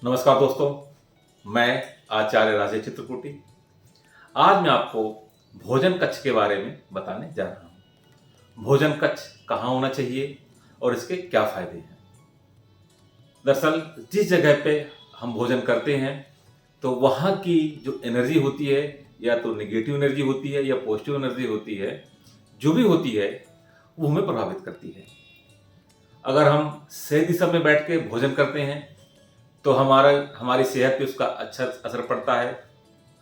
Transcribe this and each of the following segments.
नमस्कार दोस्तों, मैं आचार्य राजेश चित्रकूटी। आज मैं आपको भोजन कक्ष के बारे में बताने जा रहा हूँ। भोजन कक्ष कहाँ होना चाहिए और इसके क्या फायदे हैं। दरअसल जिस जगह पे हम भोजन करते हैं तो वहाँ की जो एनर्जी होती है, या तो नेगेटिव एनर्जी होती है या पॉजिटिव एनर्जी होती है, जो भी होती है वो हमें प्रभावित करती है। अगर हम सही दिशा में बैठ के भोजन करते हैं तो हमारी सेहत पे उसका अच्छा असर पड़ता है।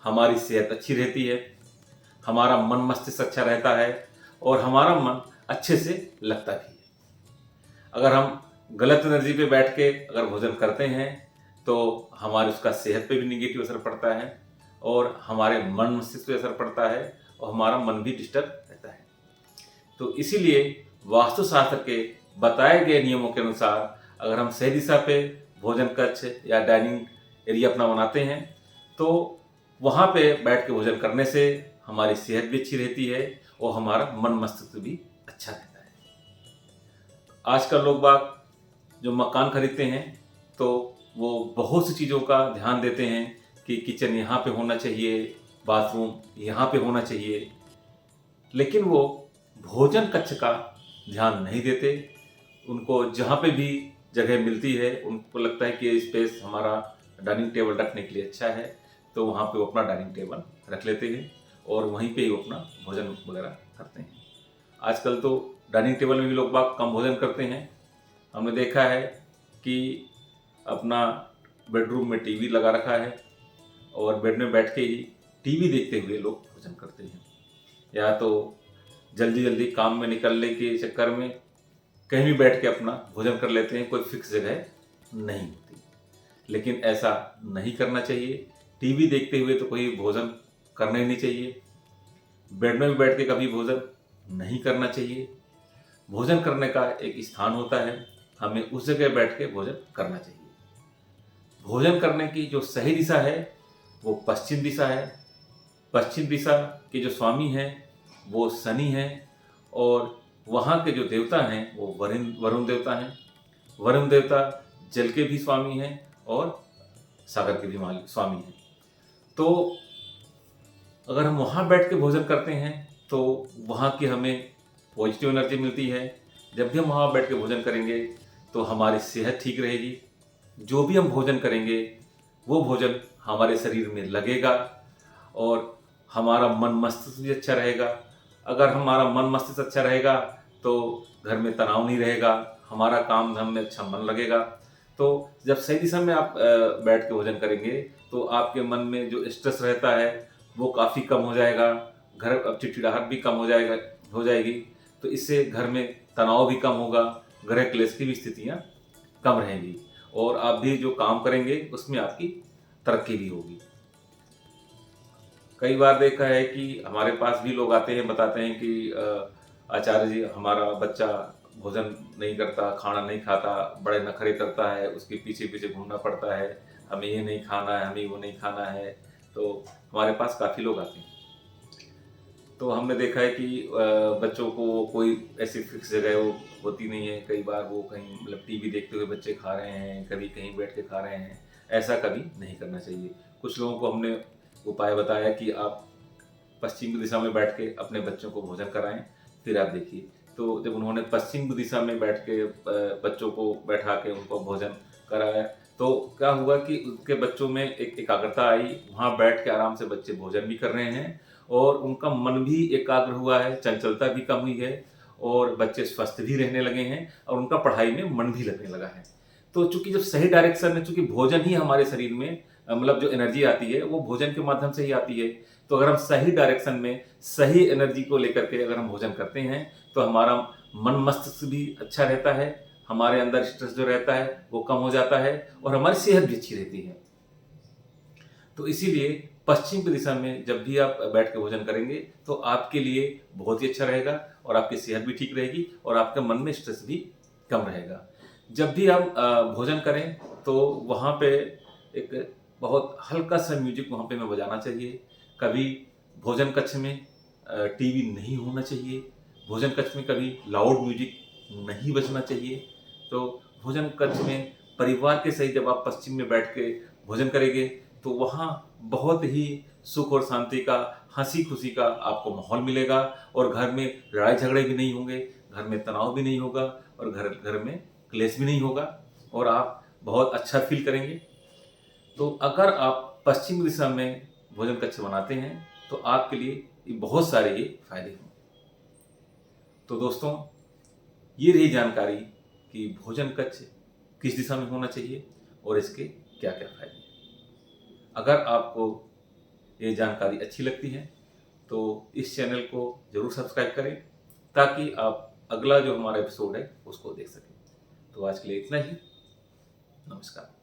हमारी सेहत अच्छी रहती है, हमारा मन मस्तिष्क अच्छा रहता है और हमारा मन अच्छे से लगता भी है। अगर हम गलत एनर्जी पे बैठ के अगर भोजन करते हैं तो हमारे उसका सेहत पे भी निगेटिव असर पड़ता है और हमारे मन मस्तिष्क पे असर पड़ता है और हमारा मन भी डिस्टर्ब रहता है। तो इसीलिए वास्तुशास्त्र के बताए गए नियमों के अनुसार अगर हम सही दिशा पे भोजन कक्ष या डाइनिंग एरिया अपना बनाते हैं तो वहाँ पे बैठ के भोजन करने से हमारी सेहत भी अच्छी रहती है और हमारा मन मस्तिष्क भी अच्छा रहता है। आजकल लोग बाग जो मकान खरीदते हैं तो वो बहुत सी चीज़ों का ध्यान देते हैं कि किचन यहाँ पे होना चाहिए, बाथरूम यहाँ पे होना चाहिए, लेकिन वो भोजन कक्ष का ध्यान नहीं देते। उनको जहाँ पे भी जगह मिलती है उनको लगता है कि ये स्पेस हमारा डाइनिंग टेबल रखने के लिए अच्छा है, तो वहाँ पे वो अपना डाइनिंग टेबल रख लेते हैं और वहीं पे ही वो अपना भोजन वगैरह करते हैं। आजकल तो डाइनिंग टेबल में भी लोग बाग कम भोजन करते हैं। हमने देखा है कि अपना बेडरूम में टीवी लगा रखा है और बेड में बैठ के ही टीवी देखते हुए लोग भोजन करते हैं, या तो जल्दी जल्दी काम में निकलने के चक्कर में कहीं भी बैठ के अपना भोजन कर लेते हैं, कोई फिक्स जगह नहीं होती। लेकिन ऐसा नहीं करना चाहिए। टीवी देखते हुए तो कोई भोजन करना ही नहीं चाहिए। बेड में भी बैठ के कभी भोजन नहीं करना चाहिए। भोजन करने का एक स्थान होता है, हमें उस जगह बैठ के भोजन करना चाहिए। भोजन करने की जो सही दिशा है वो पश्चिम दिशा है। पश्चिम दिशा के जो स्वामी हैं वो शनि हैं और वहाँ के जो देवता हैं वो वरुण देवता हैं। वरुण देवता जल के भी स्वामी हैं और सागर के भी स्वामी हैं। तो अगर हम वहाँ बैठ के भोजन करते हैं तो वहाँ की हमें पॉजिटिव एनर्जी मिलती है। जब भी हम वहाँ बैठ के भोजन करेंगे तो हमारी सेहत ठीक रहेगी। जो भी हम भोजन करेंगे वो भोजन हमारे शरीर में लगेगा और हमारा मन मस्तिष्क भी अच्छा रहेगा। अगर हमारा मन मस्तिष्क अच्छा रहेगा तो घर में तनाव नहीं रहेगा, हमारा काम धाम में अच्छा मन लगेगा। तो जब सही दिशा में आप बैठ के भोजन करेंगे तो आपके मन में जो स्ट्रेस रहता है वो काफ़ी कम हो जाएगा। घर चिड़चिड़ाहट भी कम हो जाएगी। तो इससे घर में तनाव भी कम होगा, गृह क्लेश की भी स्थितियाँ कम रहेंगी और आप भी जो काम करेंगे उसमें आपकी तरक्की भी होगी। कई बार देखा है कि हमारे पास भी लोग आते हैं, बताते हैं कि आचार्य जी हमारा बच्चा भोजन नहीं करता, खाना नहीं खाता, बड़े नखरे करता है, उसके पीछे पीछे घूमना पड़ता है, हमें ये नहीं खाना है, हमें वो नहीं खाना है। तो हमारे पास काफ़ी लोग आते हैं। तो हमने देखा है कि बच्चों को कोई ऐसी फिक्स जगह वो होती नहीं है। कई बार वो कहीं मतलब टीवी देखते हुए बच्चे खा रहे हैं, कभी कहीं बैठ के खा रहे हैं। ऐसा कभी नहीं करना चाहिए। कुछ लोगों को हमने उपाय बताया कि आप पश्चिम की दिशा में बैठ के अपने बच्चों को भोजन कराएं, फिर आप देखिए। तो जब उन्होंने पश्चिम की दिशा में बैठ के बच्चों को बैठा के उनको भोजन कराया तो क्या हुआ कि उनके बच्चों में एक एकाग्रता आई। वहाँ बैठ के आराम से बच्चे भोजन भी कर रहे हैं और उनका मन भी एकाग्र हुआ है, चंचलता भी कम हुई है और बच्चे स्वस्थ भी रहने लगे हैं और उनका पढ़ाई में मन भी लगने लगा है। तो चूंकि जब सही डायरेक्शन में, चूंकि भोजन ही हमारे शरीर में मतलब जो एनर्जी आती है वो भोजन के माध्यम से ही आती है। तो अगर हम सही डायरेक्शन में सही एनर्जी को लेकर के अगर हम भोजन करते हैं तो हमारा मन मस्तिष्क भी अच्छा रहता है, हमारे अंदर स्ट्रेस जो रहता है वो कम हो जाता है और हमारी सेहत भी अच्छी रहती है। तो इसीलिए पश्चिम की दिशा में जब भी आप बैठ के भोजन करेंगे तो आपके लिए बहुत ही अच्छा रहेगा और आपकी सेहत भी ठीक रहेगी और आपके मन में स्ट्रेस भी कम रहेगा। जब भी हम भोजन करें तो वहाँ पे एक बहुत हल्का सा म्यूजिक वहाँ पे हमें बजाना चाहिए। कभी भोजन कक्ष में टीवी नहीं होना चाहिए। भोजन कक्ष में कभी लाउड म्यूजिक नहीं बजना चाहिए। तो भोजन कक्ष में परिवार के सहित जब आप पश्चिम में बैठ के भोजन करेंगे तो वहाँ बहुत ही सुख और शांति का, हंसी खुशी का आपको माहौल मिलेगा और घर में लड़ाई झगड़े भी नहीं होंगे, घर में तनाव भी नहीं होगा और घर घर में क्लेश भी नहीं होगा और आप बहुत अच्छा फील करेंगे। तो अगर आप पश्चिम दिशा में भोजन कक्ष बनाते हैं तो आपके लिए ये बहुत सारे ये फायदे होंगे। तो दोस्तों, ये रही जानकारी कि भोजन कक्ष किस दिशा में होना चाहिए और इसके क्या क्या फायदे हैं। अगर आपको ये जानकारी अच्छी लगती है तो इस चैनल को जरूर सब्सक्राइब करें ताकि आप अगला जो हमारा एपिसोड है उसको देख सकें। तो आज के लिए इतना ही। नमस्कार।